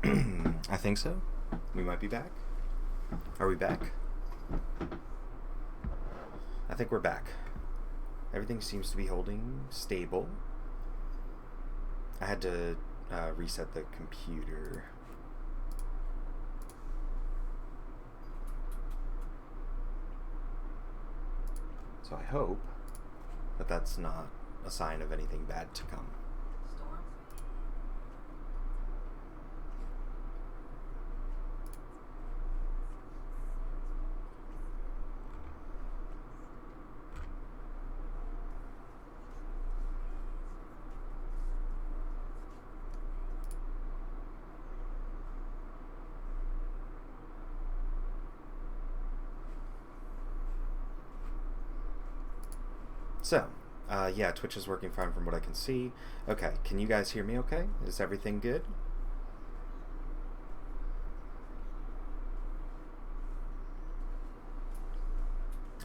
I think so. We might be back. Are we back? I think we're back. Everything seems to be holding stable. I had to reset the computer. So I hope that that's not a sign of anything bad to come. So, yeah, Twitch is working fine from what I can see. Okay, can you guys hear me okay? Is everything good?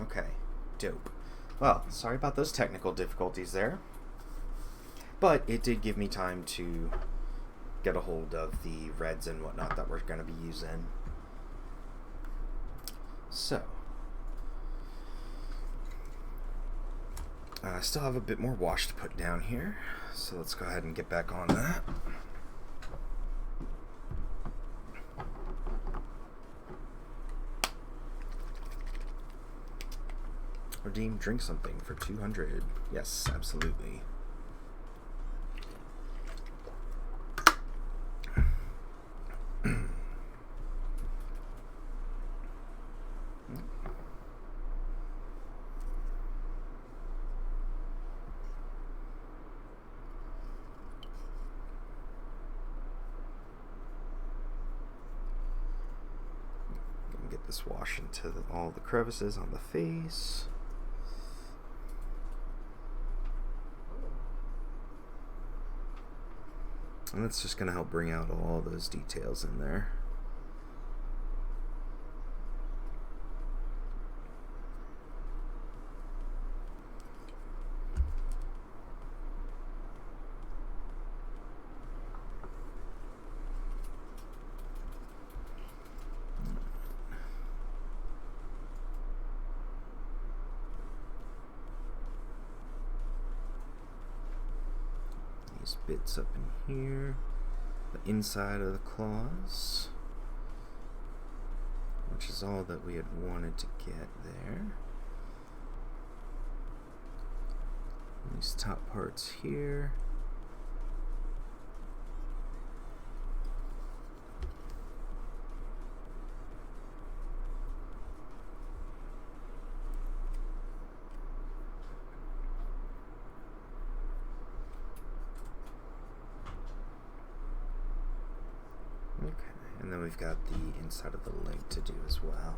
Okay, dope. Well, sorry about those technical difficulties there. But it did give me time to get a hold of the reds and whatnot that we're going to be using. So, I still have a bit more wash to put down here, so let's go ahead and get back on that. Redeem drink something for 200. Yes, absolutely. Get this wash into all the crevices on the face. And that's just going to help bring out all those details in there. Bits up in here, the inside of the claws, which is all that we had wanted to get there. And these top parts here. And then we've got the inside of the leg to do as well.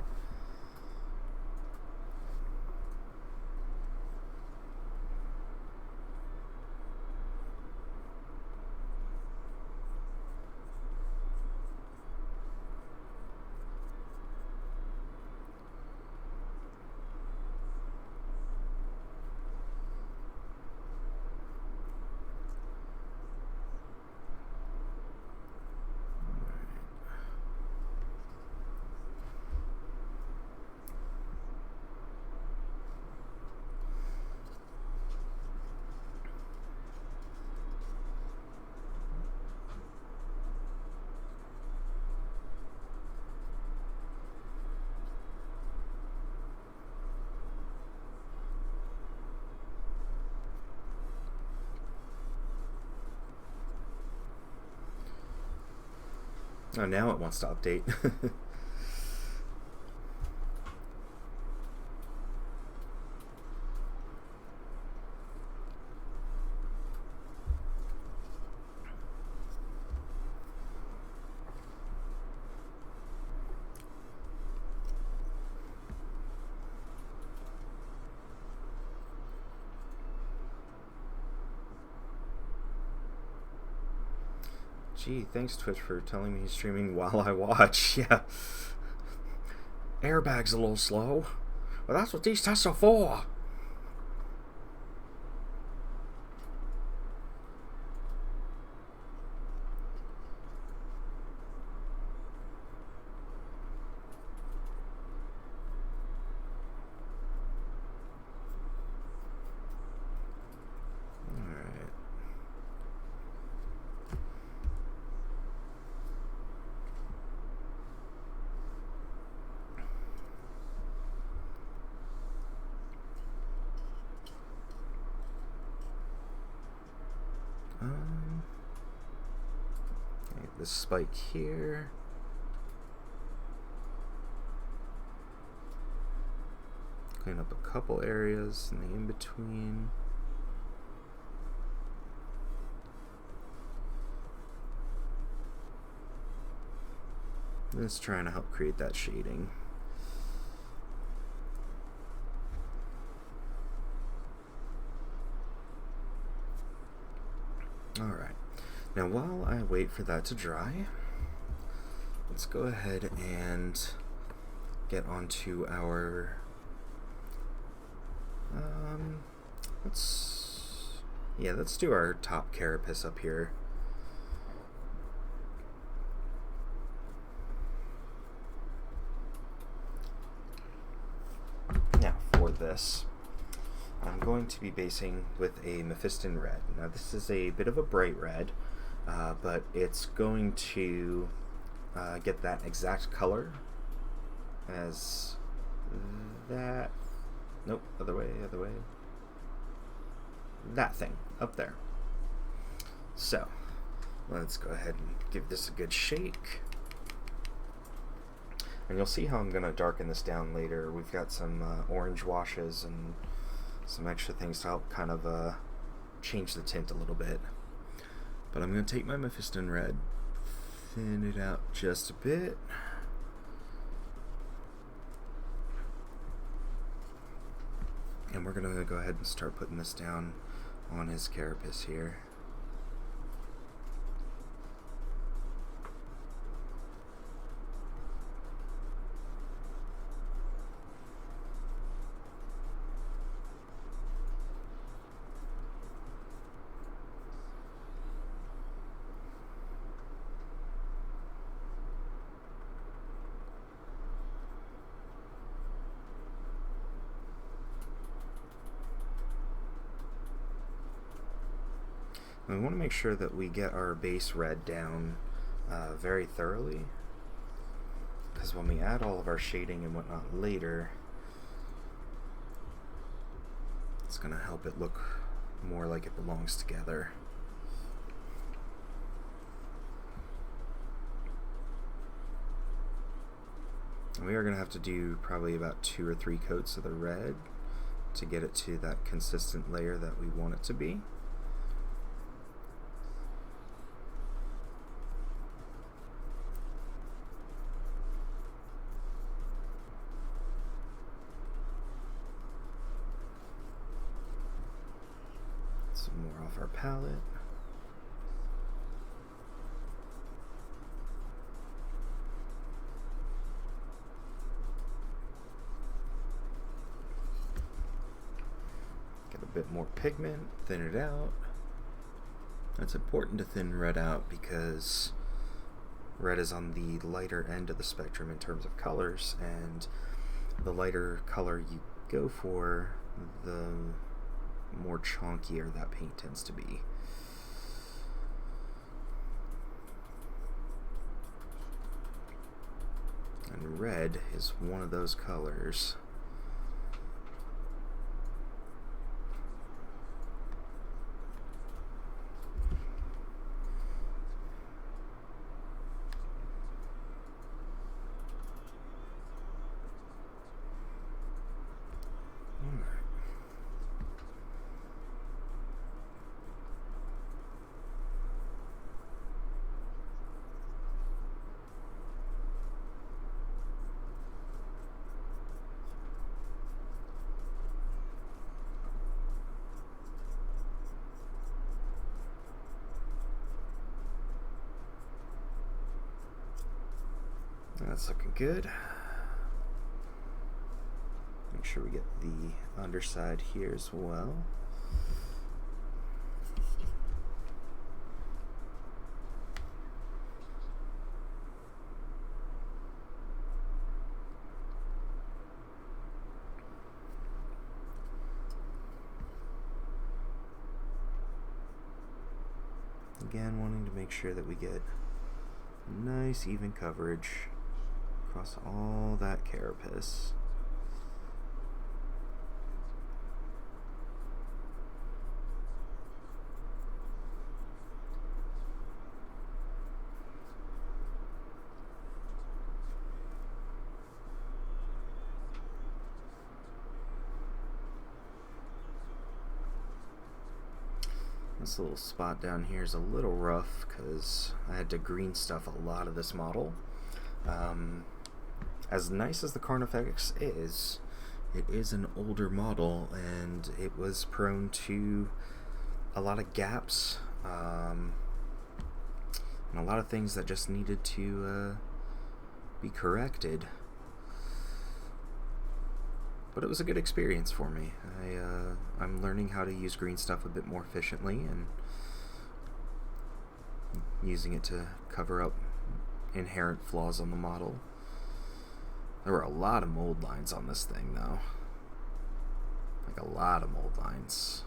Oh, now it wants to update. Gee, thanks Twitch for telling me he's streaming while I watch. Yeah. Airbag's a little slow. Well, that's what these tests are for. this spike here. Clean up a couple areas in the in-between. Just trying to help create that shading. Alright, now while I wait for that to dry, let's go ahead and get onto our let's do our top carapace up here. Now for this, I'm going to be basing with a Mephiston red. Now this is a bit of a bright red, but it's going to get that exact color as that. Nope, other way. That thing up there. So let's go ahead and give this a good shake. And you'll see how I'm going to darken this down later. We've got some orange washes and some extra things to help kind of change the tint a little bit. But I'm going to take my Mephiston red, thin it out just a bit. And we're going to go ahead and start putting this down on his carapace here. We want to make sure that we get our base red down very thoroughly, because when we add all of our shading and whatnot later, it's going to help it look more like it belongs together. And we are going to have to do probably about 2 or 3 coats of the red to get it to that consistent layer that we want it to be. Some more off our palette. Get a bit more pigment, thin it out. It's important to thin red out because red is on the lighter end of the spectrum in terms of colors, and the lighter color you go for, the more chunkier that paint tends to be. And red is one of those colors. That's looking good. Make sure we get the underside here as well. Again, wanting to make sure that we get nice even coverage across all that carapace. This little spot down here is a little rough because I had to green stuff a lot of this model. As nice as the Carnifex is, it is an older model and it was prone to a lot of gaps and a lot of things that just needed to be corrected. But it was a good experience for me. I'm learning how to use green stuff a bit more efficiently and using it to cover up inherent flaws on the model. There were a lot of mold lines on this thing, though. Like a lot of mold lines.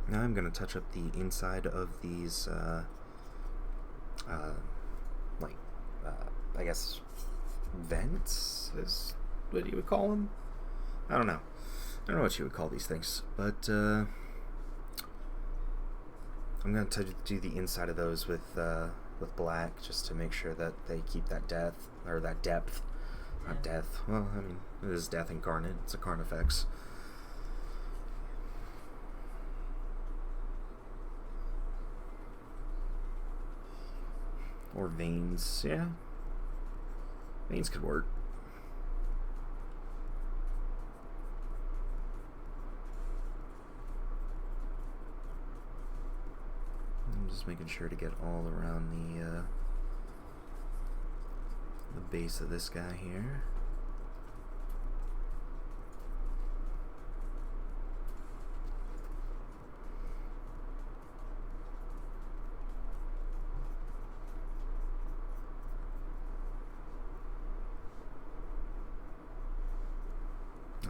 Now I'm going to touch up the inside of these, I guess, vents is what you would call them? I don't know. I don't know what you would call these things, but I'm going to do the inside of those with black just to make sure that they keep that depth. Not death. Well, I mean, it is death incarnate. It's a Carnifex. Or veins, yeah. Veins could work. I'm just making sure to get all around the base of this guy here.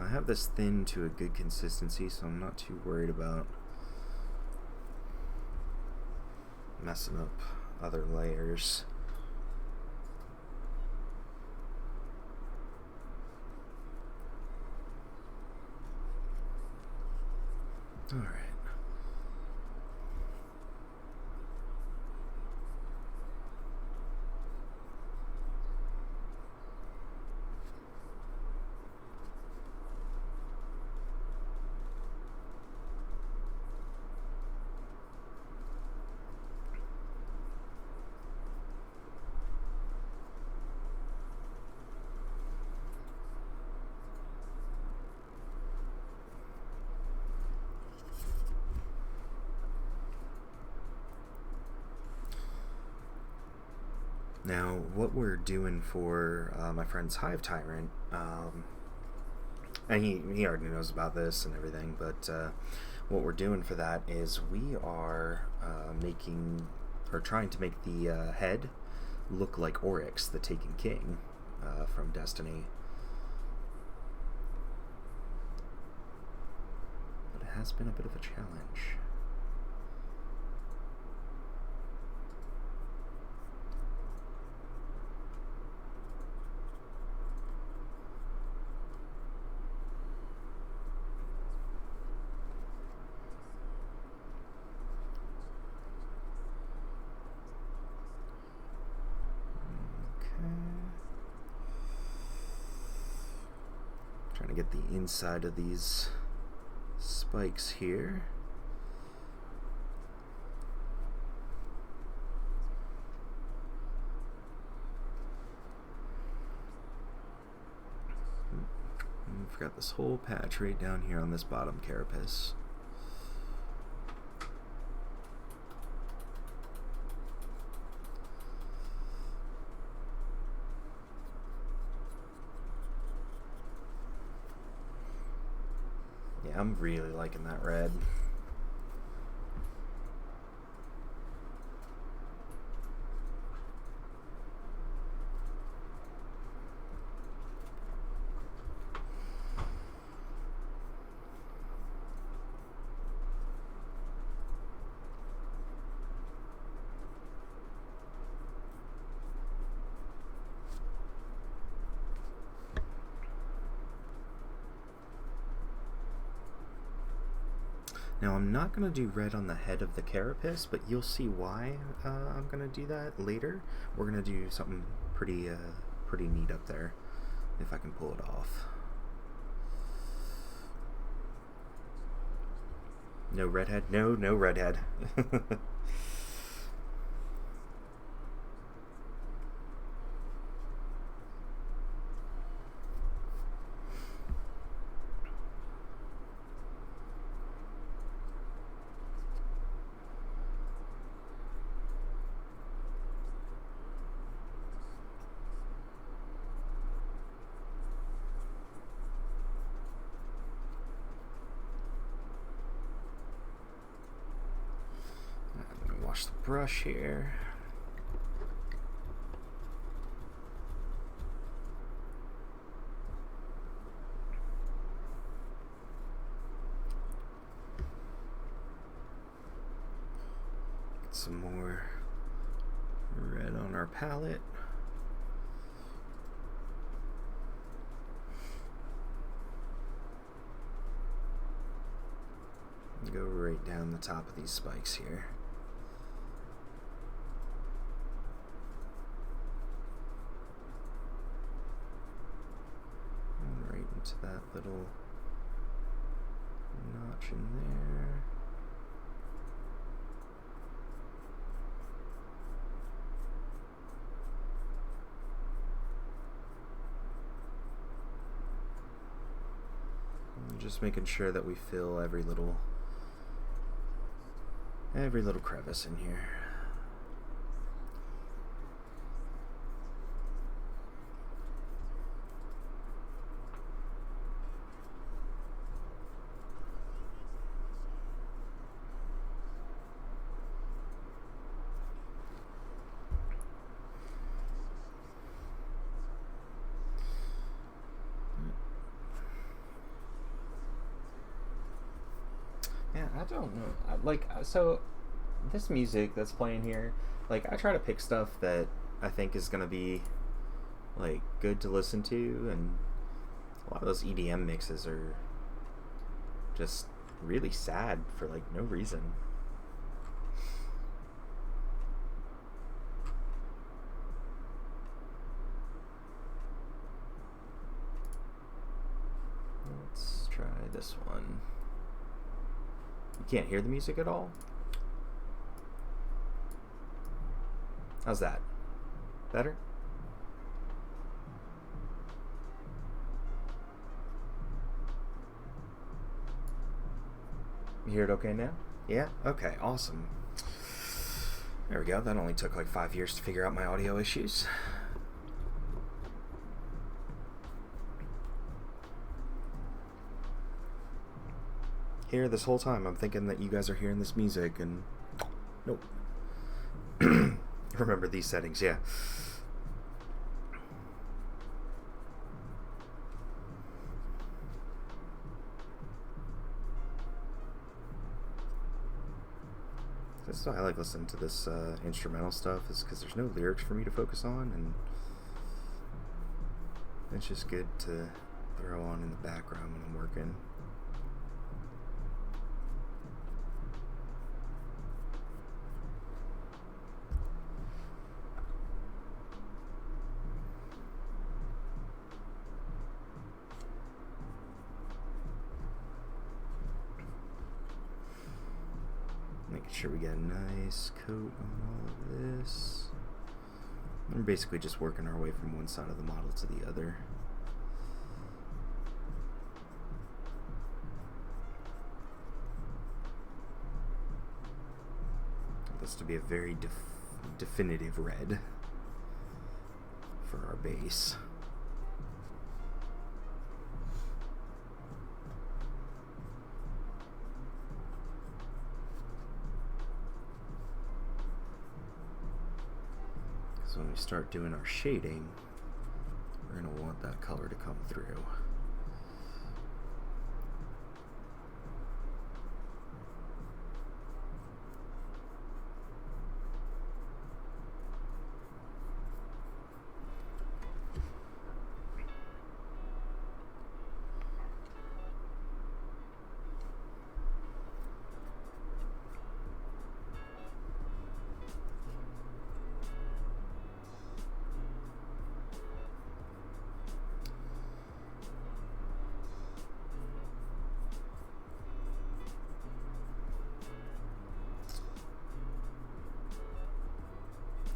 I have this thinned to a good consistency, so I'm not too worried about messing up other layers. All right. Now, what we're doing for my friend's Hive Tyrant, and he already knows about this and everything, but what we're doing for that is we are trying to make the head look like Oryx, the Taken King from Destiny. But it has been a bit of a challenge. Trying to get the inside of these spikes here. We've got this whole patch right down here on this bottom carapace. Yeah, I'm really liking that red. Now I'm not going to do red on the head of the carapace, but you'll see why I'm going to do that later. We're going to do something pretty neat up there, if I can pull it off. No redhead? No redhead. Wash the brush here. Get some more red on our palette. Go right down the top of these spikes here. To that little notch in there. And just making sure that we fill every little crevice in here. I don't know. So this music that's playing here, like, I try to pick stuff that I think is gonna be like good to listen to, and a lot of those EDM mixes are just really sad for like no reason. Let's try this one. You can't hear the music at all? How's that? Better? You hear it okay now? Yeah? Okay, awesome. There we go. That only took like 5 years to figure out my audio issues. Here this whole time I'm thinking that you guys are hearing this music, and nope. Remember these settings, yeah. That's why I like listening to this instrumental stuff, is because there's no lyrics for me to focus on, and it's just good to throw on in the background when I'm working. Making sure we get a nice coat on all of this. We're basically just working our way from one side of the model to the other. This to be a very definitive red for our base. So when we start doing our shading, we're going to want that color to come through.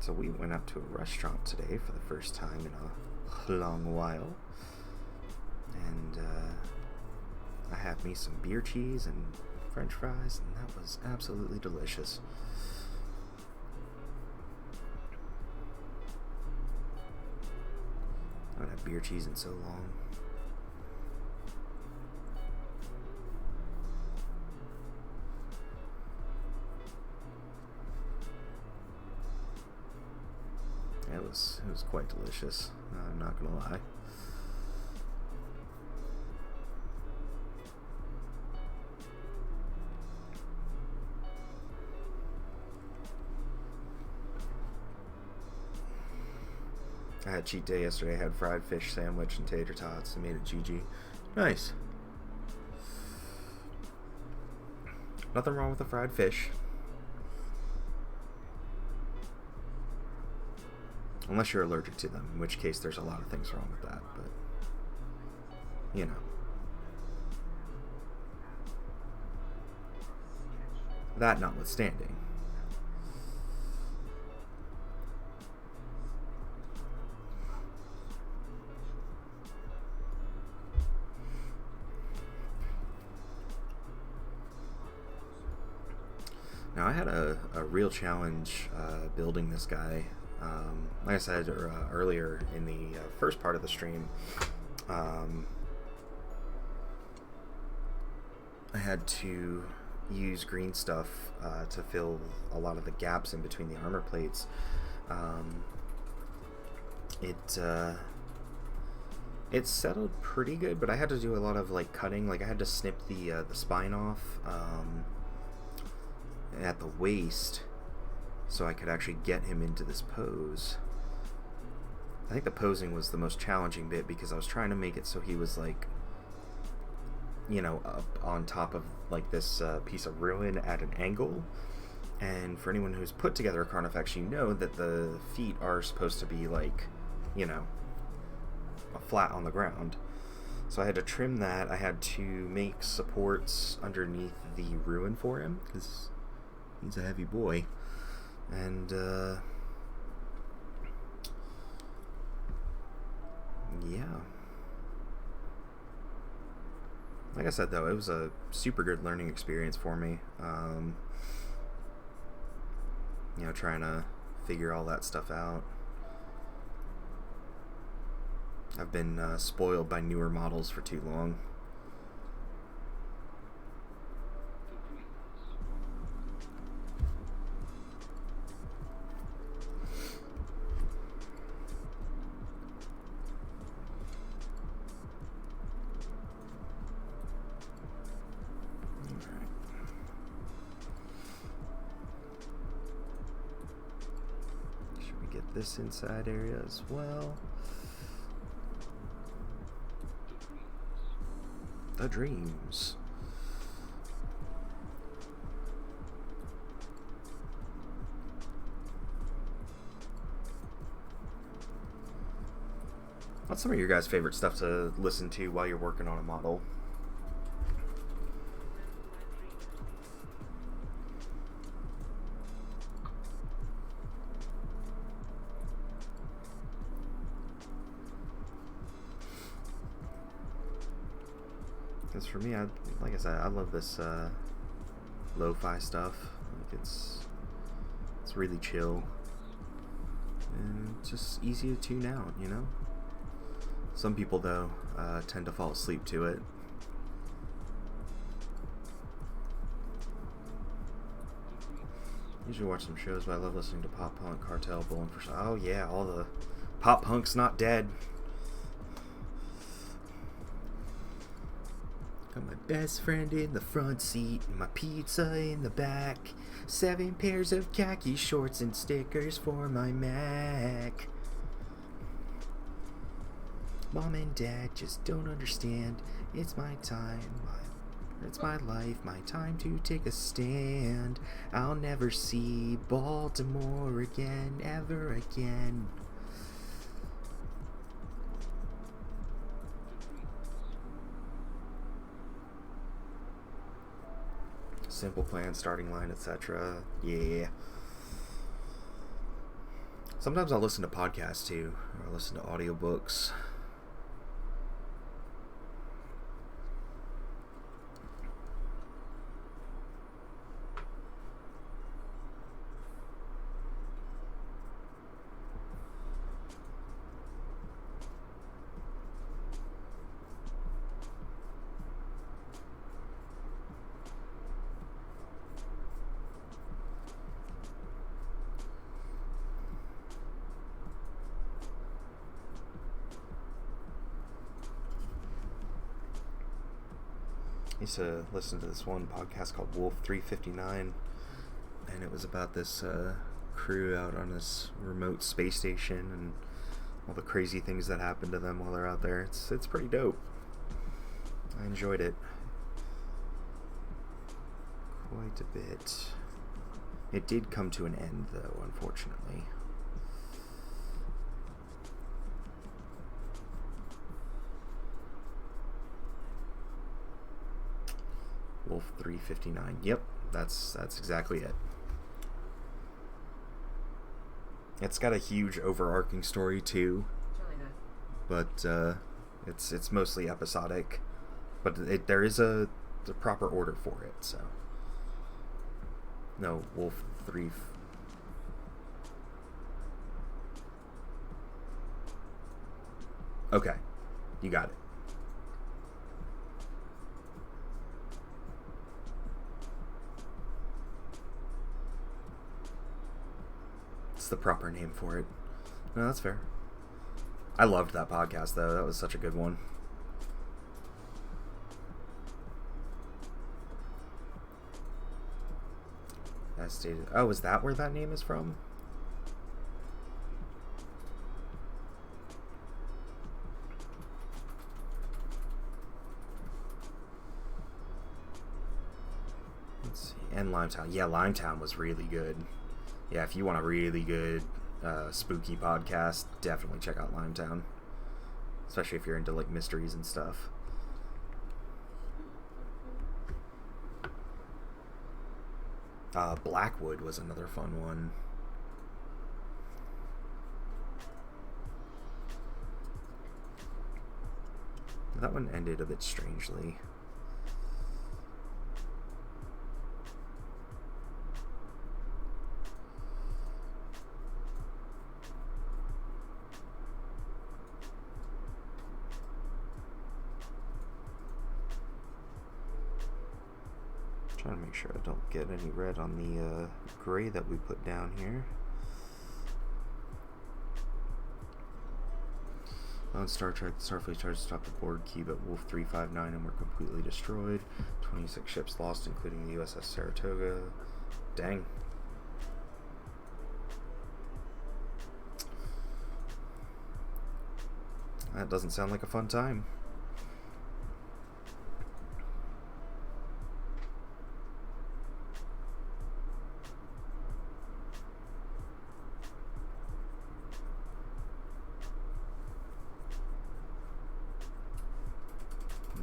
So we went out to a restaurant today for the first time in a long while. And I had me some beer cheese and French fries, and that was absolutely delicious. I haven't had beer cheese in so long. It was quite delicious. I'm not gonna lie. I had cheat day yesterday. I had fried fish sandwich and tater tots. I made it GG. Nice. Nothing wrong with the fried fish. Unless you're allergic to them, in which case there's a lot of things wrong with that, but you know. That notwithstanding. Now I had a real challenge building this guy. Like I said earlier in the first part of the stream, I had to use green stuff to fill a lot of the gaps in between the armor plates. It settled pretty good, but I had to do a lot of like cutting. Like I had to snip the spine off at the waist so I could actually get him into this pose. I think the posing was the most challenging bit because I was trying to make it so he was like, you know, up on top of like this piece of ruin at an angle. And for anyone who's put together a Carnifex, you know that the feet are supposed to be like, you know, flat on the ground. So I had to trim that. I had to make supports underneath the ruin for him because he's a heavy boy. And yeah, like I said though, it was a super good learning experience for me. You know, trying to figure all that stuff out. I've been spoiled by newer models for too long. This inside area as well. The dreams. What's some of your guys' favorite stuff to listen to while you're working on a model? Because for me, like I said, I love this lo-fi stuff. Like it's really chill and just easy to tune out, you know? Some people, though, tend to fall asleep to it. Usually watch some shows, but I love listening to Pop Punk, Cartel, Bowling for... Oh yeah, all the Pop Punk's not dead. Got my best friend in the front seat, my pizza in the back, 7 pairs of khaki shorts and stickers for my Mac. Mom and Dad just don't understand. It's my time, it's my life, my time to take a stand. I'll never see Baltimore again, ever again. Simple plan, starting line, etc. Yeah. Sometimes I'll listen to podcasts too, or I'll listen to audiobooks. I used to listen to this one podcast called Wolf 359, and it was about this crew out on this remote space station and all the crazy things that happen to them while they're out there. It's pretty dope. I enjoyed it quite a bit. It did come to an end, though, unfortunately. Wolf 359. Yep, that's exactly it. It's got a huge overarching story too. It's really good. But it's mostly episodic. But there is a proper order for it, so. No, Wolf 3. Okay, you got it. The proper name for it. No, that's fair. I loved that podcast, though. That was such a good one. As stated. Oh, is that where that name is from? Let's see. And Limetown. Yeah, Limetown was really good. Yeah, if you want a really good spooky podcast, definitely check out Limetown. Especially if you're into like mysteries and stuff. Blackwood was another fun one. That one ended a bit strangely. Trying to make sure I don't get any red on the gray that we put down here. On Star Trek, the Starfleet tried to stop the board cube at Wolf 359 and were completely destroyed. 26 ships lost, including the USS Saratoga. Dang. That doesn't sound like a fun time.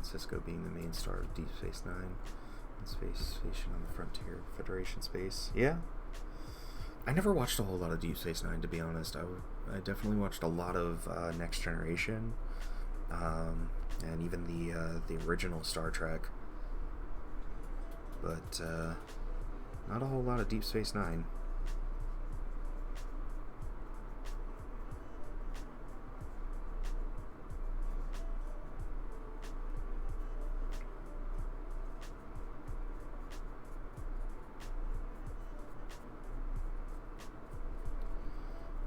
Cisco being the main star of Deep Space Nine, and space station on the frontier of Federation space. Yeah, I never watched a whole lot of Deep Space Nine, to be honest. I definitely watched a lot of Next Generation, and even the original Star Trek, but not a whole lot of Deep Space Nine.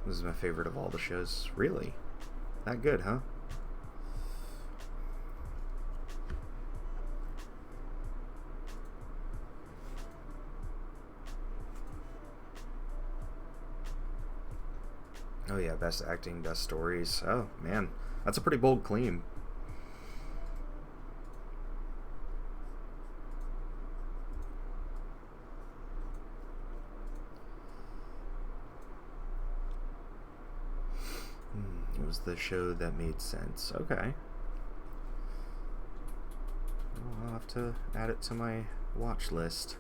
This is my favorite of all the shows. Really? That good, huh? Oh yeah, best acting, best stories. Oh man, that's a pretty bold claim. It was the show that made sense. Okay. Well, I'll have to add it to my watch list.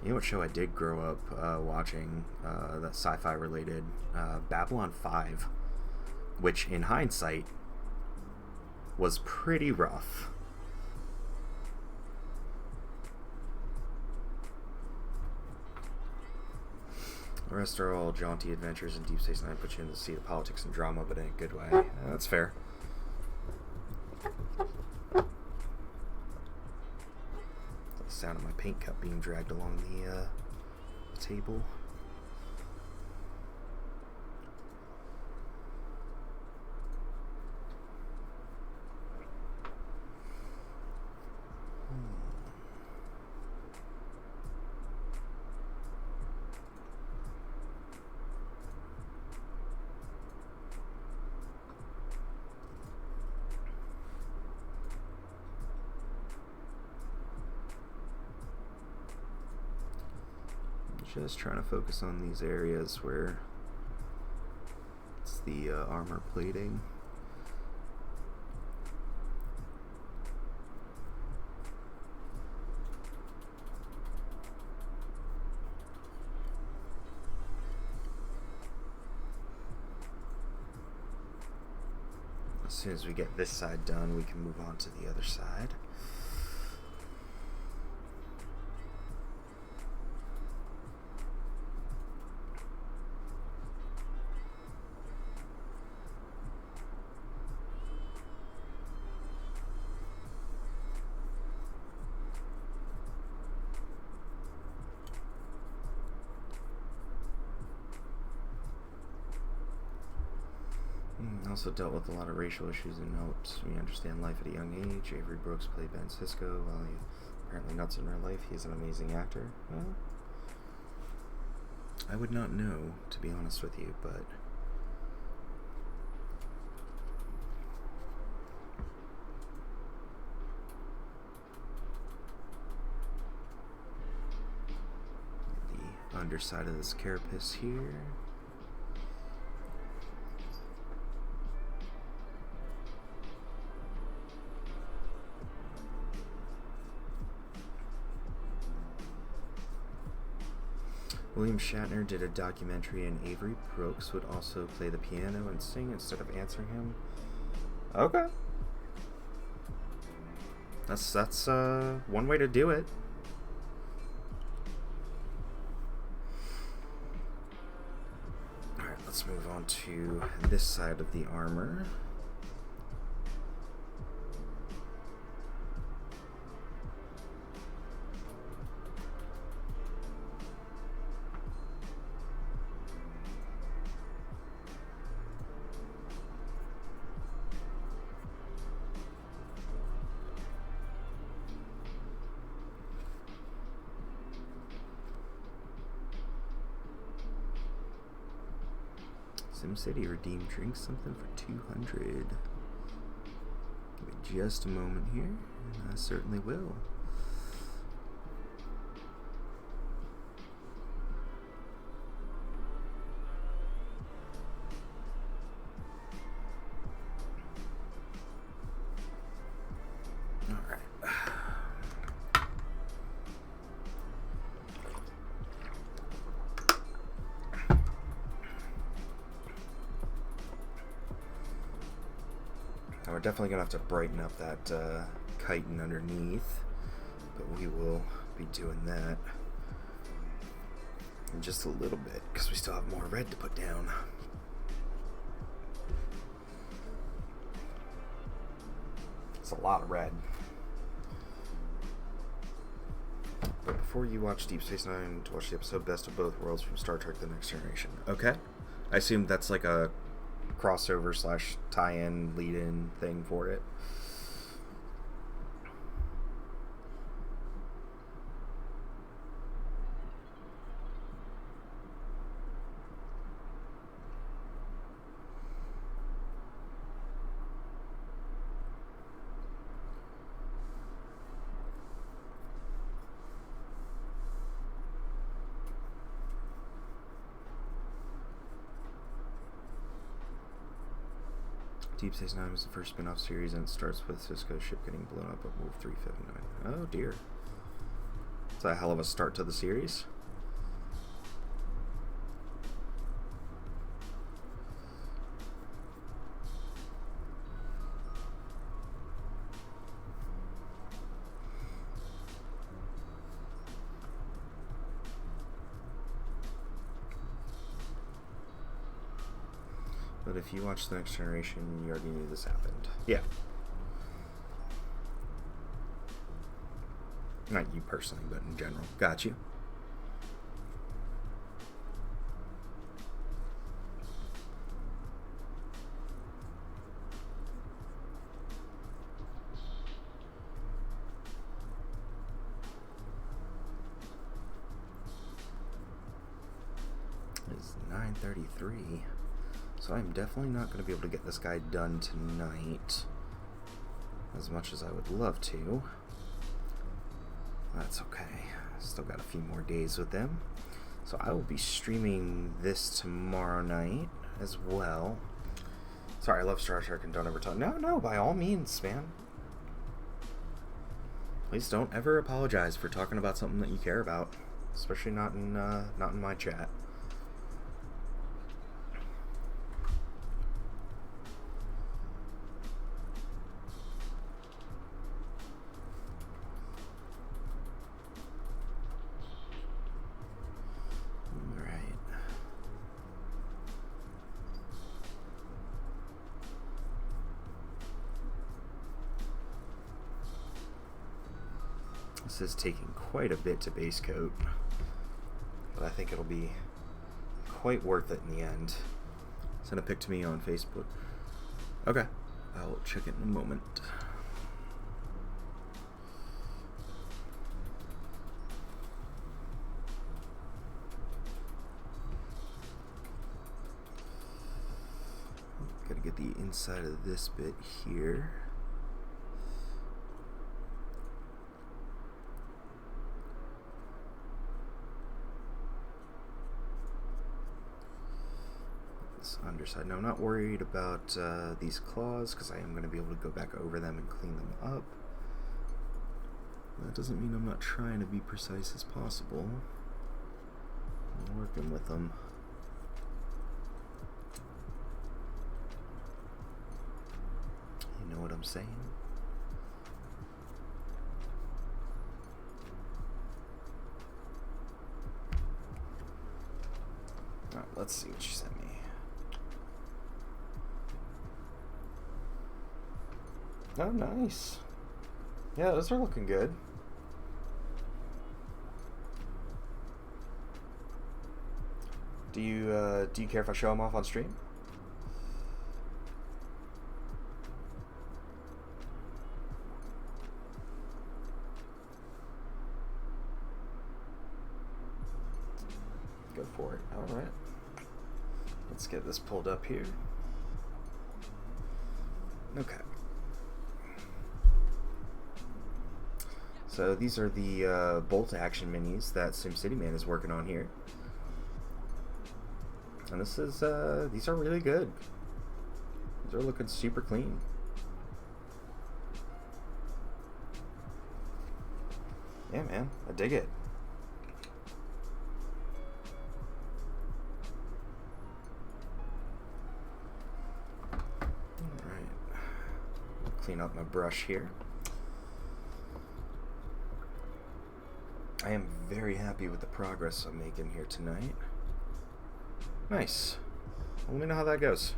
You know what show I did grow up watching, that sci-fi related, Babylon 5, which in hindsight was pretty rough. The rest are all jaunty adventures, and Deep Space Nine puts you in the seat of politics and drama, but in a good way. That's fair. The sound of my paint cup being dragged along the table. Just trying to focus on these areas where it's the armor plating. As soon as we get this side done, we can move on to the other side. Also dealt with a lot of racial issues and helped me understand life at a young age. Avery Brooks played Ben Sisko. While he apparently nuts in real life, he is an amazing actor. Well, I would not know, to be honest with you, but the underside of this carapace here. William Shatner did a documentary, and Avery Brooks would also play the piano and sing instead of answering him. Okay. That's one way to do it. Alright, let's move on to this side of the armor. SimCity redeemed drink something for 200. Give me just a moment here, and I certainly will. We're definitely going to have to brighten up that chitin underneath, but we will be doing that in just a little bit because we still have more red to put down. It's a lot of red. But before you watch Deep Space Nine, to watch the episode Best of Both Worlds from Star Trek The Next Generation. Okay? I assume that's like a crossover / tie-in, lead-in thing for it. Deep Space Nine was the first spin-off series, and it starts with Sisko's ship getting blown up at Wolf 359. Oh dear. It's a hell of a start to the series. But if you watch The Next Generation, you already knew this happened. Yeah. Not you personally, but in general. Got you. It's 9:33. So I'm definitely not going to be able to get this guy done tonight, as much as I would love to. That's okay. Still got a few more days with them. So I will be streaming this tomorrow night as well. Sorry, I love Star Trek and don't ever talk. No, by all means, man. Please don't ever apologize for talking about something that you care about, especially not in my chat. This is taking quite a bit to base coat, but I think it'll be quite worth it in the end. Send a pic to me on Facebook. Okay, I'll check it in a moment. Gotta get the inside of this bit here. Underside. Now, I'm not worried about these claws because I am going to be able to go back over them and clean them up. That doesn't mean I'm not trying to be precise as possible. I'm working with them. You know what I'm saying? Alright, let's see what she sent me. Oh, nice. Yeah, those are looking good. Do you care if I show them off on stream? Go for it. All right. Let's get this pulled up here. Okay. So these are the bolt action minis that SimCity Man is working on here, and this is these are really good. These are looking super clean. Yeah, man, I dig it. All right, I'll clean up my brush here. I am very happy with the progress I'm making here tonight. Nice. Well, let me know how that goes.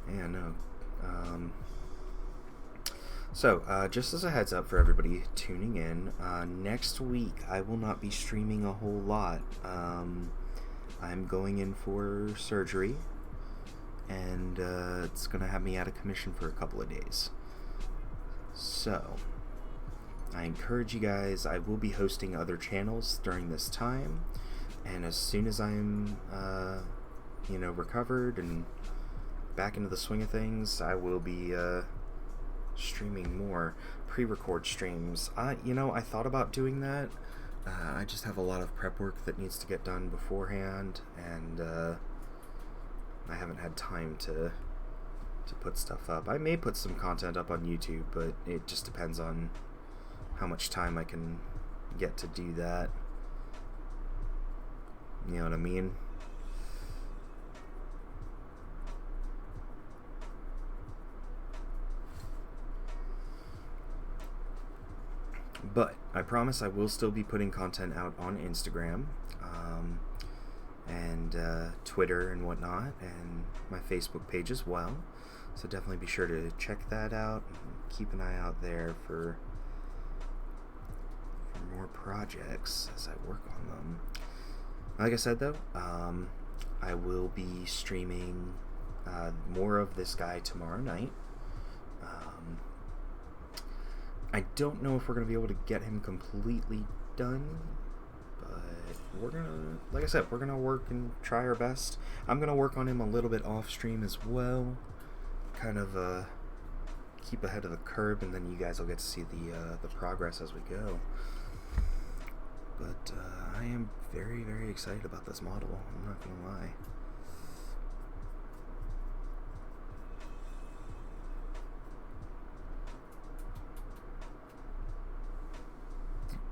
Yeah, no. So, just as a heads up for everybody tuning in, next week I will not be streaming a whole lot. I'm going in for surgery, and it's going to have me out of commission for a couple of days. So, I encourage you guys, I will be hosting other channels during this time, and as soon as I'm, recovered and back into the swing of things, I will be streaming more pre-record streams. I thought about doing that, I just have a lot of prep work that needs to get done beforehand, and I haven't had time to put stuff up. I may put some content up on YouTube, but it just depends on how much time I can get to do that. You know what I mean? But I promise I will still be putting content out on Instagram, and Twitter and whatnot, and my Facebook page as well. So definitely be sure to check that out and keep an eye out there for more projects as I work on them. Like I said, though, I will be streaming more of this guy tomorrow night. I don't know if we're going to be able to get him completely done, but we're going to, like I said, we're going to work and try our best. I'm going to work on him a little bit off stream as well, kind of keep ahead of the curve, and then you guys will get to see the progress as we go. But I am very, very excited about this model, I'm not going to lie.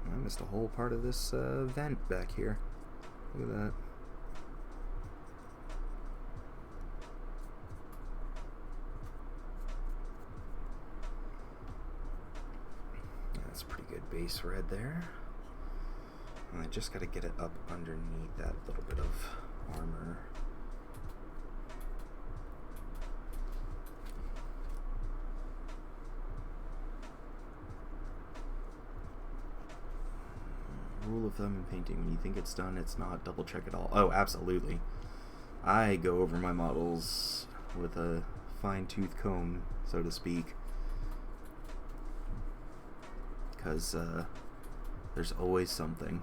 I missed a whole part of this vent back here. Look at that. That's a pretty good base red there. And I just got to get it up underneath that little bit of armor. Rule of thumb in painting: when you think it's done, it's not. Double check it all. Oh, absolutely. I go over my models with a fine-tooth comb, so to speak, because there's always something.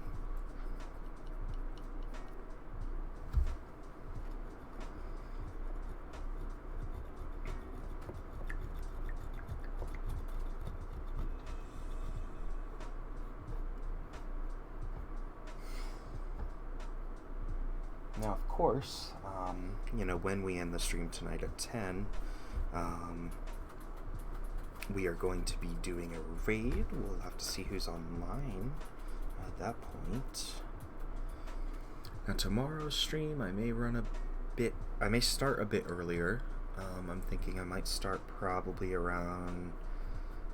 Now, of course, you know, when we end the stream tonight at 10, we are going to be doing a raid. We'll have to see who's online at that point. Now, tomorrow's stream, I may start a bit earlier. I'm thinking I might start probably around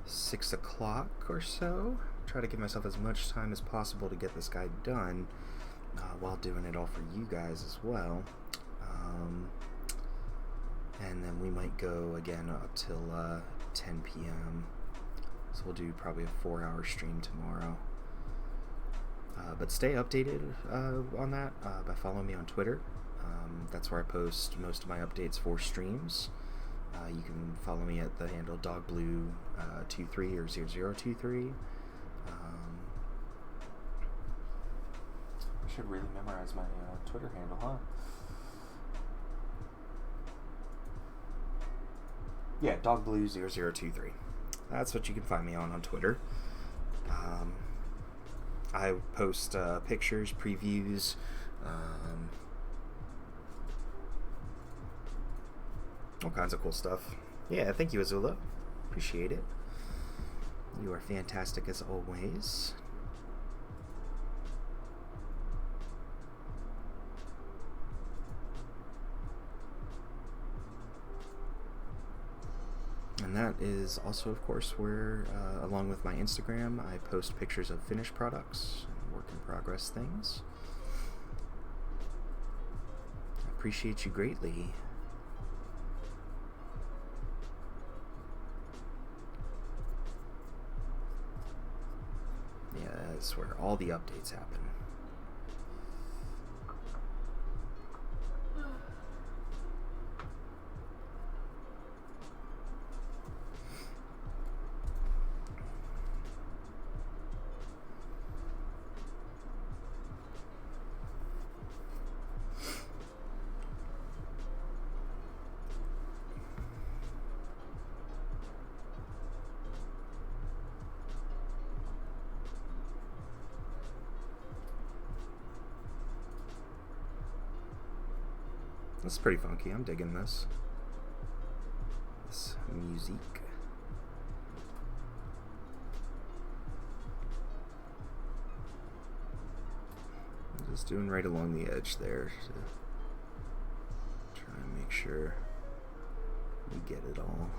6 o'clock or so. Try to give myself as much time as possible to get this guy done, while doing it all for you guys as well. And then we might go again up till 10 p.m. So we'll do probably a 4-hour stream tomorrow. But stay updated on that by following me on Twitter. That's where I post most of my updates for streams. You can follow me at the handle dogblue23 or 0023. I should really memorize my Twitter handle, huh? Yeah, dogblue0023. That's what you can find me on Twitter. I post pictures, previews, all kinds of cool stuff. Yeah, thank you, Azula. Appreciate it. You are fantastic as always. And that is also, of course, where, along with my Instagram, I post pictures of finished products and work in progress things. I appreciate you greatly. Yeah, that's where all the updates happen. This is pretty funky. I'm digging this. This music. I'm just doing right along the edge there to try and make sure we get it all.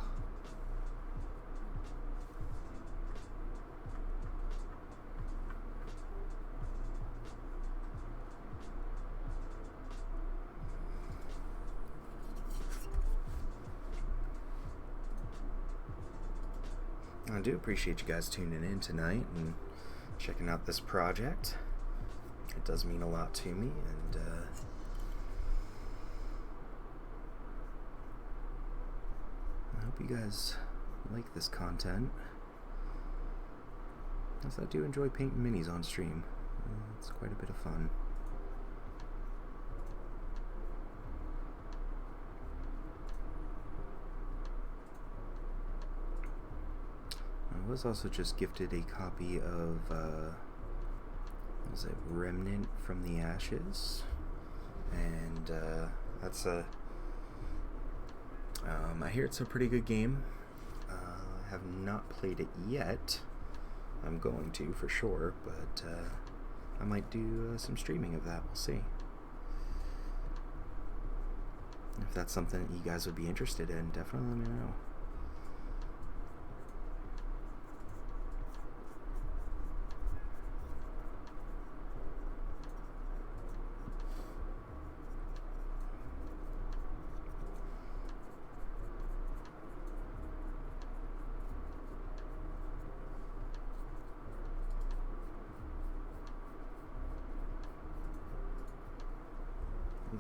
I do appreciate you guys tuning in tonight and checking out this project. It does mean a lot to me, and I hope you guys like this content, as I do enjoy painting minis on stream. It's quite a bit of fun. I was also just gifted a copy of what was it, Remnant from the Ashes, and that's a I hear it's a pretty good game. I have not played it yet. I'm going to for sure, but I might do some streaming of that. We'll see if that's something that you guys would be interested in. Definitely let me know.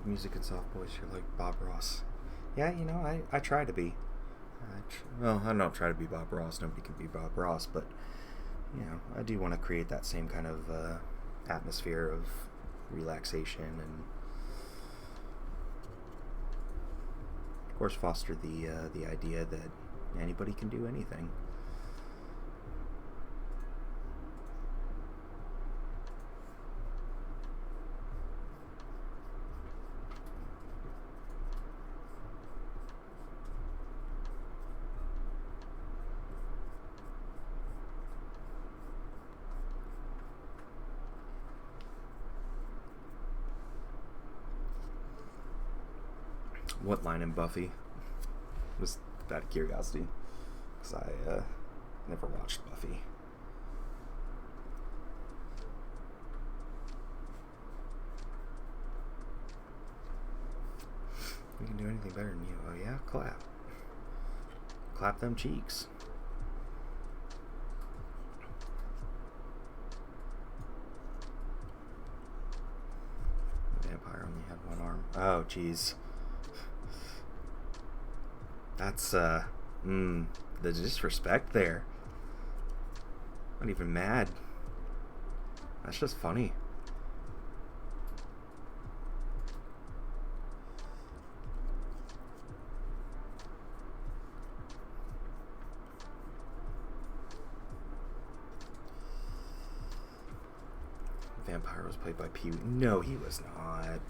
Music and soft voice, you're like Bob Ross. Yeah, you know, I try to be. Well, I don't try to be Bob Ross. Nobody can be Bob Ross, but you know, I do want to create that same kind of atmosphere of relaxation and, of course, foster the idea that anybody can do anything. What line in Buffy? Just out of curiosity, because I never watched Buffy. We can do anything better than you. Oh yeah? Clap. Clap them cheeks. The vampire only had one arm. Oh, jeez. That's, the disrespect there. Not even mad. That's just funny. The vampire was played by Pee-wee. No, he was not.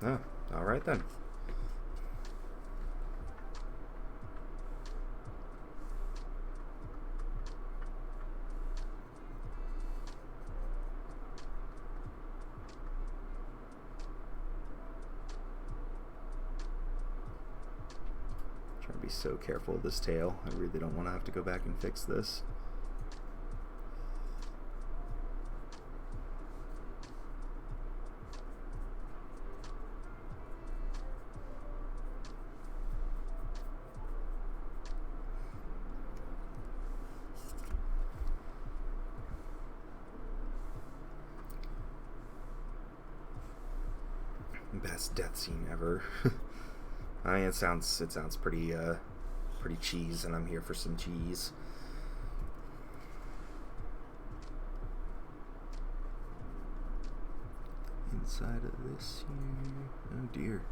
Oh, alright then. Trying to be so careful of this tail. I really don't want to have to go back and fix this. Best death scene ever. I mean, it sounds pretty pretty cheese, and I'm here for some cheese. Inside of this here. Oh dear.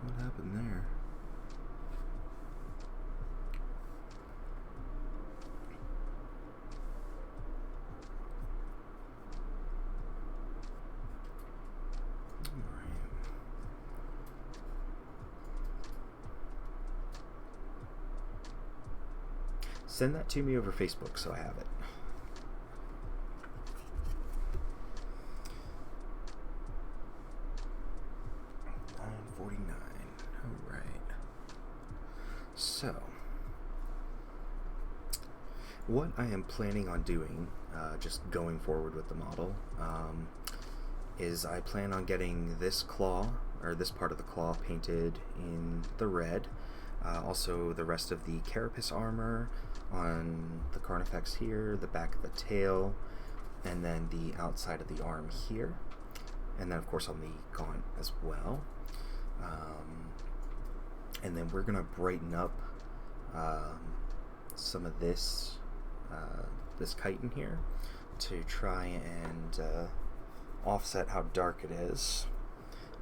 What happened there? Send that to me over Facebook so I have it. Alright. So, what I am planning on doing, just going forward with the model, is I plan on getting this claw, or this part of the claw, painted in the red. Also the rest of the carapace armor on the Carnifex here, the back of the tail, and then the outside of the arm here, and then of course on the gaunt as well. And then we're gonna brighten up some of this this chitin here to try and offset how dark it is.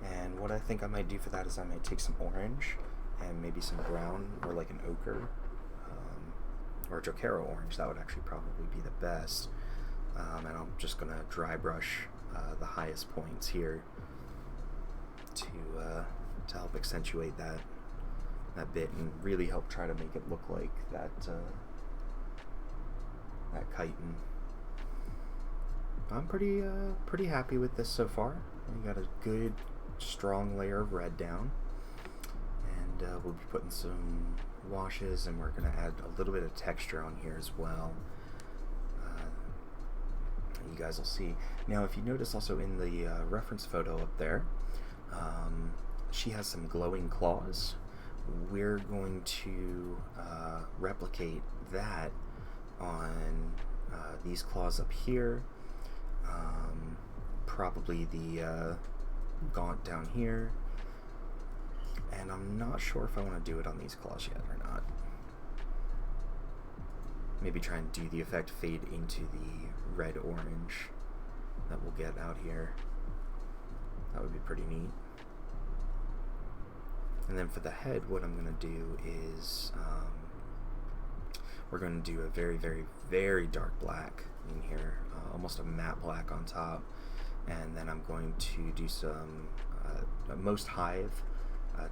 And what I think I might do for that is I might take some orange and maybe some brown, or like an ochre, or a Jokero orange. That would actually probably be the best. And I'm just gonna dry brush the highest points here to help accentuate that bit and really help try to make it look like that chitin. I'm pretty happy with this so far. We got a good strong layer of red down, and we'll be putting some washes, and we're going to add a little bit of texture on here as well. You guys will see. Now, if you notice also in the reference photo up there, she has some glowing claws. We're going to replicate that on these claws up here, probably the gaunt down here, and I'm not sure if I want to do it on these claws yet or not. Maybe try and do the effect fade into the red-orange that we'll get out here. That would be pretty neat. And then for the head, what I'm going to do is we're going to do a very, very, very dark black in here, almost a matte black on top. And then I'm going to do some, most Hive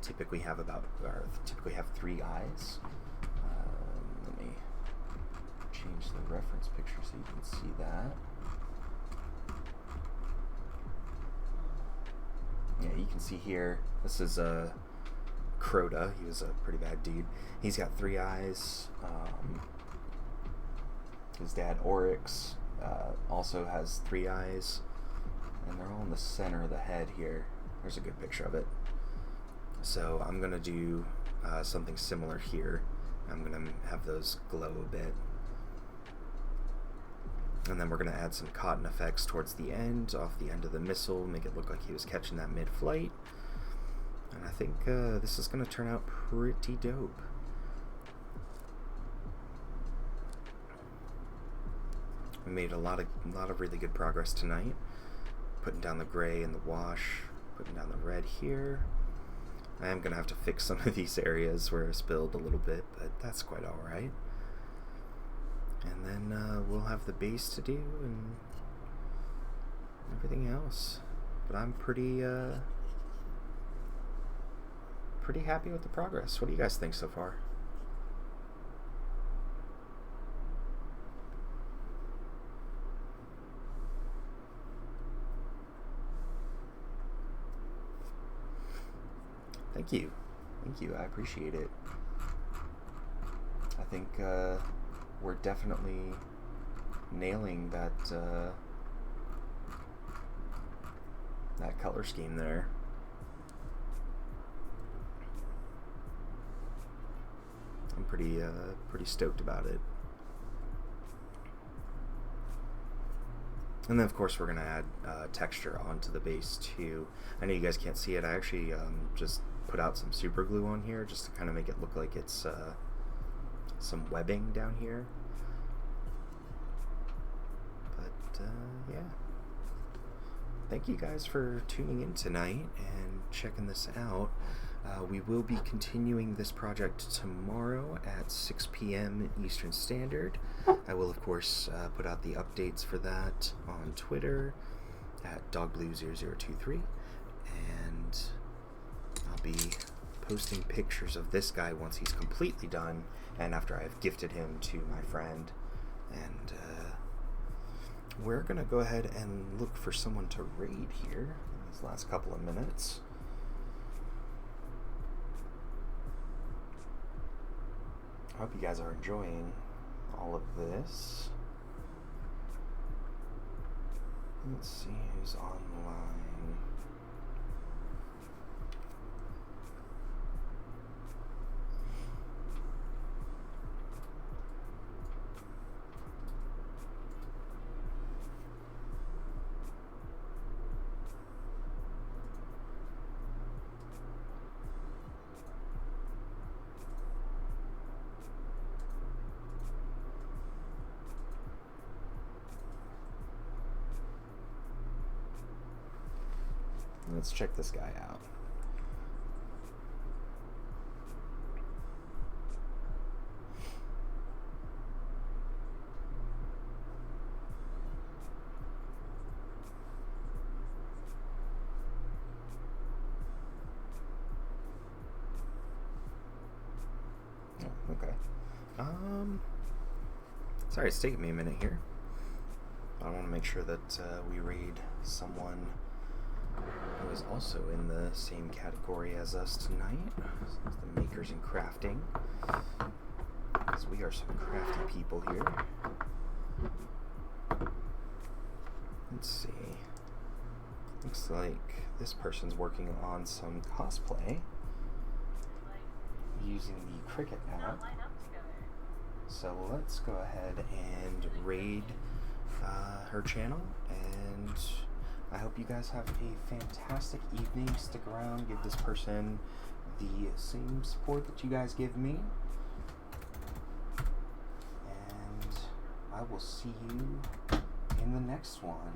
typically have 3 eyes. Let me change the reference picture so you can see that. Yeah, you can see here, this is Crota. He was a pretty bad dude. He's got 3 eyes. His dad, Oryx, also has 3 eyes. And they're all in the center of the head here. There's a good picture of it. So I'm going to do something similar here. I'm going to have those glow a bit. And then we're going to add some cotton effects towards the end, off the end of the missile, make it look like he was catching that mid-flight. And I think this is going to turn out pretty dope. We made a lot of really good progress tonight. Putting down the gray in the wash, putting down the red here. I am going to have to fix some of these areas where I spilled a little bit, but that's quite alright. And then we'll have the base to do and everything else. But I'm pretty happy with the progress. What do you guys think so far? Thank you. Thank you. I appreciate it. I think we're definitely nailing that that color scheme there. I'm pretty stoked about it. And then of course we're gonna add texture onto the base too. I know you guys can't see it. I actually just put out some super glue on here just to kind of make it look like it's some webbing down here. But yeah, thank you guys for tuning in tonight and checking this out. We will be continuing this project tomorrow at 6 p.m. Eastern Standard. I will, of course, put out the updates for that on Twitter at dogblue0023, and I'll be posting pictures of this guy once he's completely done, and after I've gifted him to my friend. And we're going to go ahead and look for someone to raid here in these last couple of minutes. I hope you guys are enjoying all of this. Let's see who's online. Let's check this guy out. Oh, okay. Sorry, it's taking me a minute here. I want to make sure that we raid someone who is also in the same category as us tonight, the makers and crafting, because we are some crafty people here. Let's see. Looks like this person's working on some cosplay using the Cricut app. So let's go ahead and raid her channel, and I hope you guys have a fantastic evening. Stick around, give this person the same support that you guys give me. And I will see you in the next one.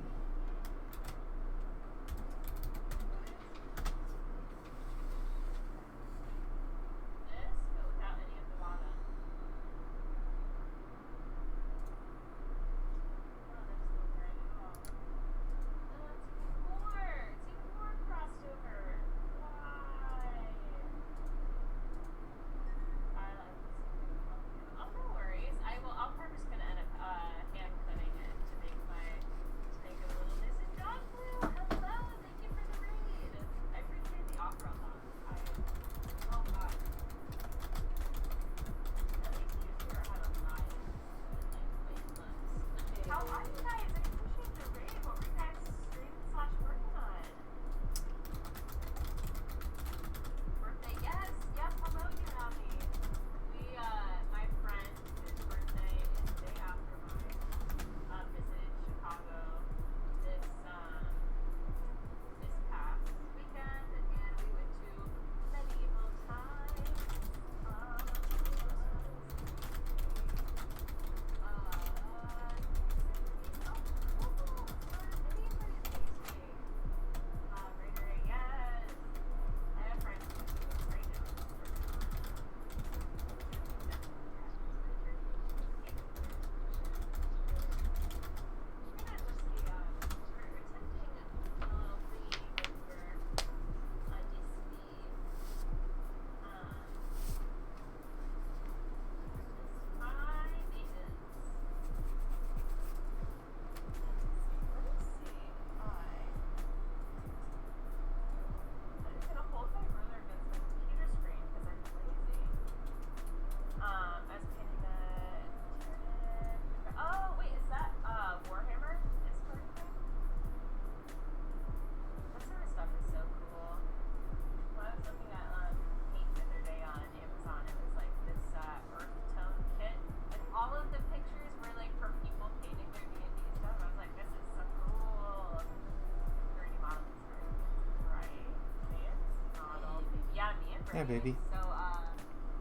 Yeah, baby. So, I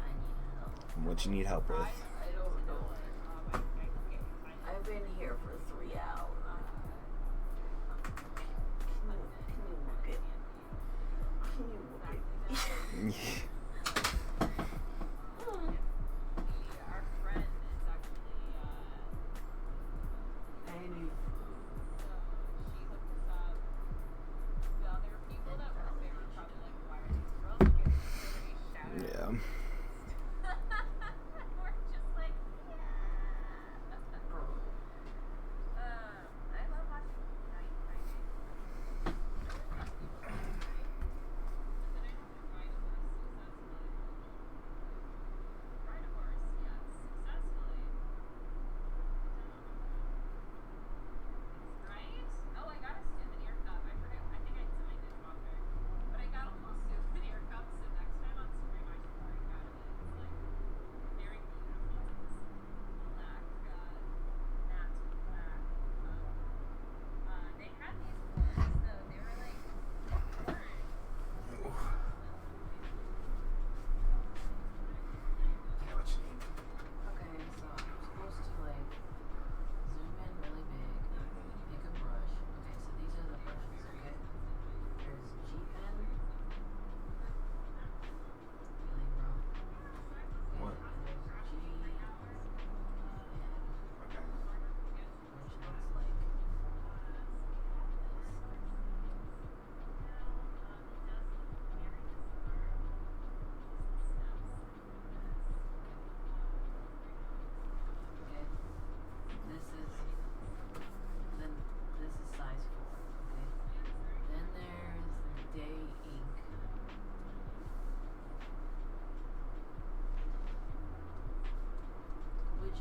need help. What you need help with? I don't know. I've been here for 3 hours. Can you look at? Our friend is actually, I need so she hooked us up. Well, there were people that were, they were probably like, why are these girls getting consideration?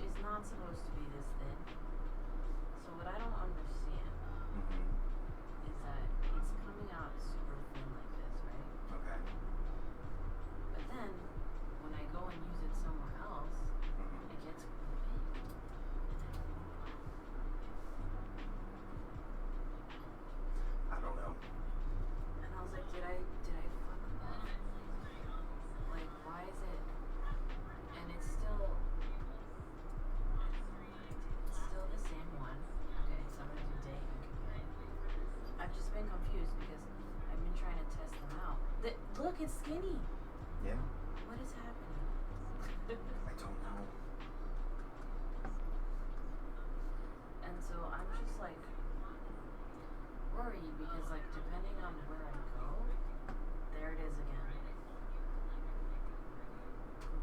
which is not supposed to be this thin. So what I don't understand is that it's coming out super thin like this, right? Okay. But then when I go and use it somewhere else, it gets really big. I don't know. And I was like, did I fuck up? Like, why is it? And it's still the same one. Okay, so I'm gonna do day ink again. I've just been confused because I've been trying to test them out. Look, it's skinny. Yeah. What is happening? I don't know. And so I'm just like worried because like depending on where I go, there it is again.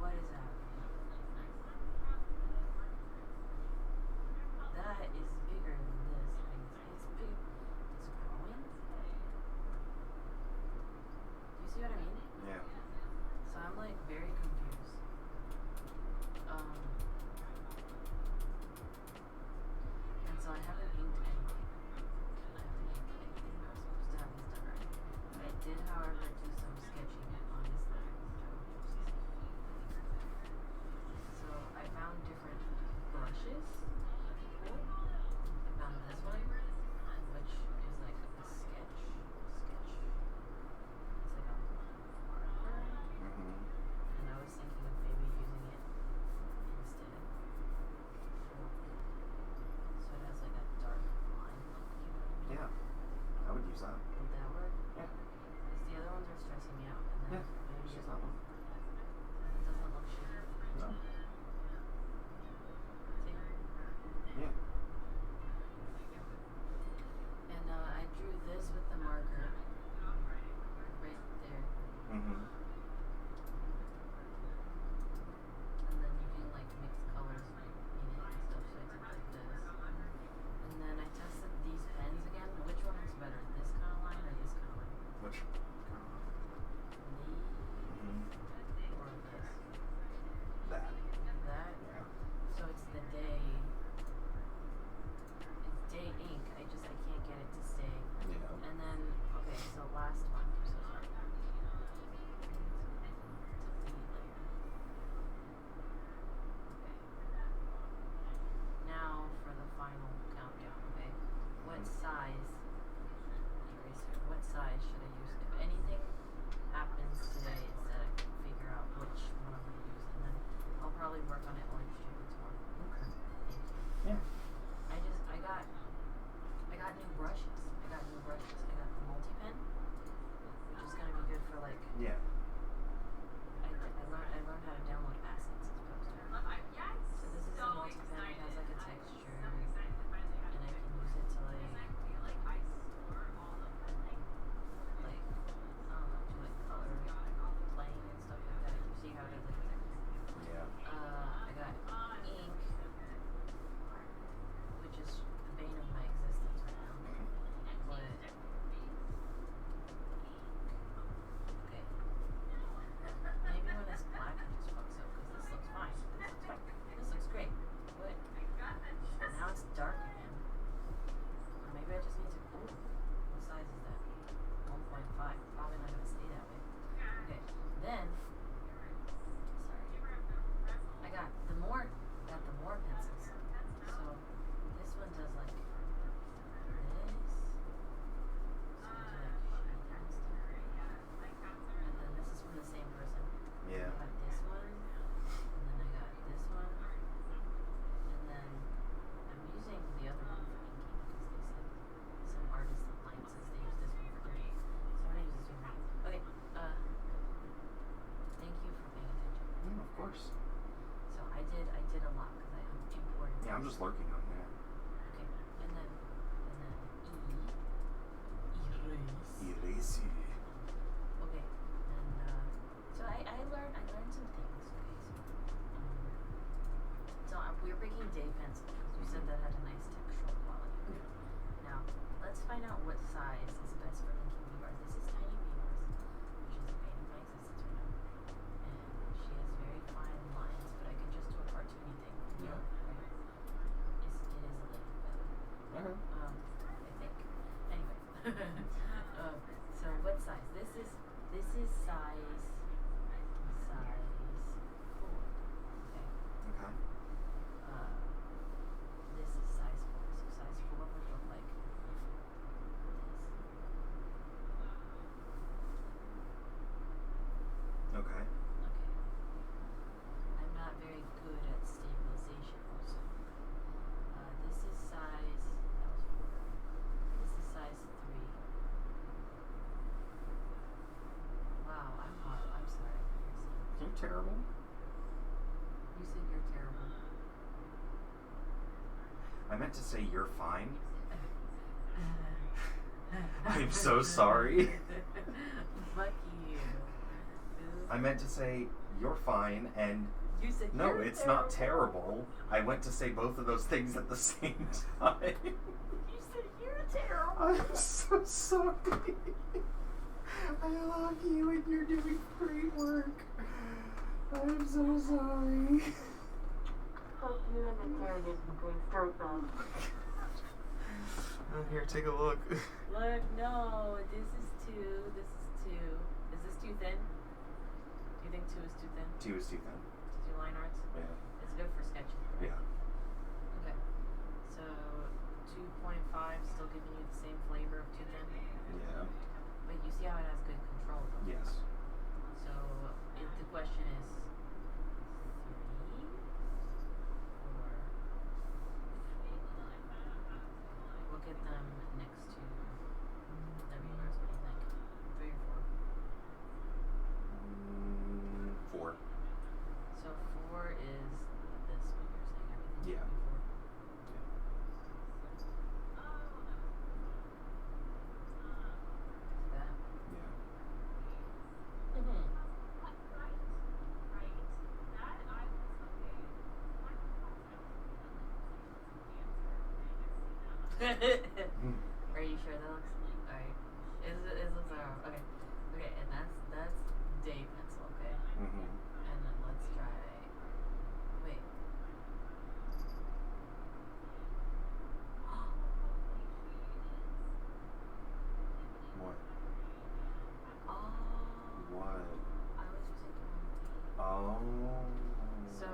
What is happening? That is bigger than this. It's big. It's growing. Do you see what I mean? Yeah. So I'm like very confused. And so I haven't inked anything. I haven't inked anything. I was supposed to have this done right. I did, however, do some sketching on this line, which I will post. So I found different brushes. Cool. I found this one, which is like a sketch. It's like a marker. And I was thinking of maybe using it instead. So it has like a dark line look, you know what I mean? Yeah. I would use that. Would that work? Yeah. Because the other ones are stressing me out. And then Yeah. maybe Use it that one. doesn't look shitty. No. See? Yeah. And I drew this with the marker right there. And then you can like mix colors in it and stuff, so I did like this. And then I tested these pens again. Which one is better, this kind of line or this kind of line? Which? These or this? That. That? Yeah. So it's the day. It's day ink. I can't get it to stay. Yeah. And then okay, so last one. I'm so sorry. Delete layer. Okay. Now for the final countdown, okay? What size eraser? What size should I use? If anything happens today, is that I can figure out which one I'm gonna use, and then I'll probably work on it orange juice tomorrow. Okay. Thank you. Yeah. I got new brushes. I got the multi-pen, which is gonna be good for like. Yeah. I learned how to download assets as opposed to. So this is a multi-pen. It has like a texture, and I can use it to do like color playing and stuff like that. You see how it has like a texture. Yeah. I got ink, which is the bane of my existence right now. But okay. Maybe when it's black it just fucks up because this looks fine. This looks great. But now it's dark again. Or maybe I just need to what size is that? 1.5. Probably not gonna stay that way. Okay. Then I got the more pencils. So this one does like this. So I do like shading and stuff. And then this is from the same person. Yeah. I got this one, and then I got this one, and then I'm using the other one for inking because they said some artist appliances they use this one for inking. So I'm gonna use this one for inking. Okay. Thank you for paying attention. Yeah, of course. So I did a lot because I imported. Yeah, I'm just lurking on there. Okay, and then Erase. Okay, and so I learned some things. Okay, so we're picking day pencils because you said that had a nice textural quality. Now let's find out what size is best for inking Beavars. This is Tiny Beavars, which is the bane of my existence right now, and she has very fine lines, but I can just do a cartoony thing. Yeah. terrible. You said you're terrible. I meant to say you're fine. I'm so sorry. Fuck you. I meant to say you're fine and You said no, you're it's not terrible. I went to say both of those things at the same time. You said you're terrible. I'm so sorry. I love you and you're doing great work. I'm so sorry. Fuck you and the Tyranids going straight down. Here, take a look. Look, no, this is 2. This is 2. Is this too thin? Do you think 2 is too thin? 2 is too thin. To do line arts? Yeah. It's good for sketching, right? Yeah. Okay. So 2.5 still giving you the same flavor of too thin? Yeah. But you see how it has good control though? Yes. So if the question is 3 or 4? Look at them next to WRs. What do you think? 3 or 4? 4. So 4 is this one you're saying everything Yeah. before. That. Yeah. Are you sure that looks alright? It looks okay. Okay, and that's day pencil, okay? Mm-hmm. And then let's try. Wait. What? Oh. What? I was using the wrong thing. Oh. So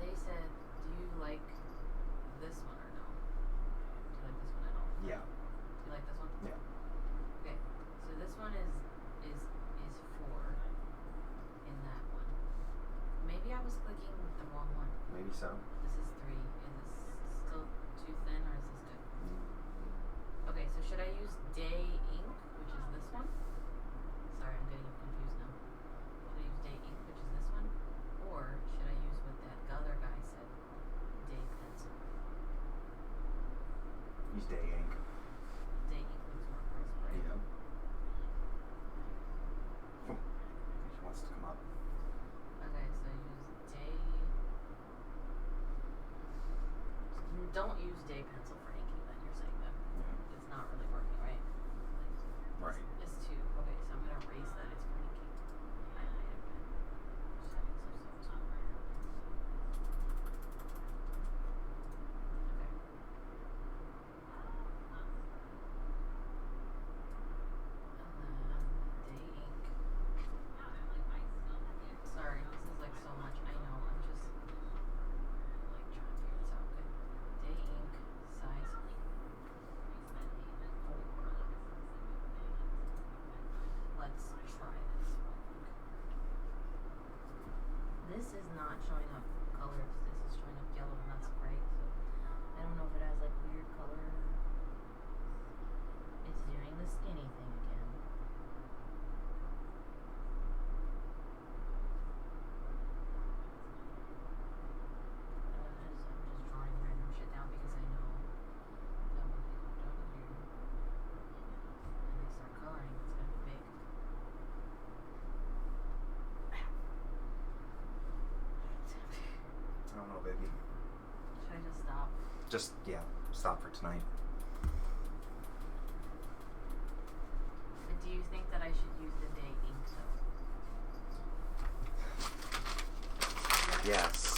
they said, "Do you like this one or no? Do you like this one at all? Yeah. Do you like this one? Yeah. Okay. So this one is 4 in that one. Maybe I was clicking the wrong one. Maybe so. This is 3. Is this still too thin or is this good? Okay, so should I use day ink, which is this one? Sorry, I'm getting confused now. Should I use day ink, which is this one? Or should I use what that other guy said? Day pencil. Use day ink. Day ink looks more crisp, right? Yeah. Oh. She wants to come up. Okay, so use day. Don't use day pencil for inking. Then you're saying that Yeah. it's not really working, right? Right. It's 2. Okay, so I'm gonna erase that. It's for inking. I might have been just having some somewhere. Okay. Day ink. Sorry, this is like so much. I know. I'm just like trying to figure this out. Okay. Day ink size 4. Let's try this real quick. This is not showing up colors. This is showing up yellow, and that's great. So I don't know if it has like weird color. It's doing the skinny thing again. I'm just drawing random shit down because I know that when I go down here and I start coloring, it's gonna be big. I don't know, baby. Should I just stop? Just, yeah, stop for tonight. But do you think that I should use the day ink though? Yes.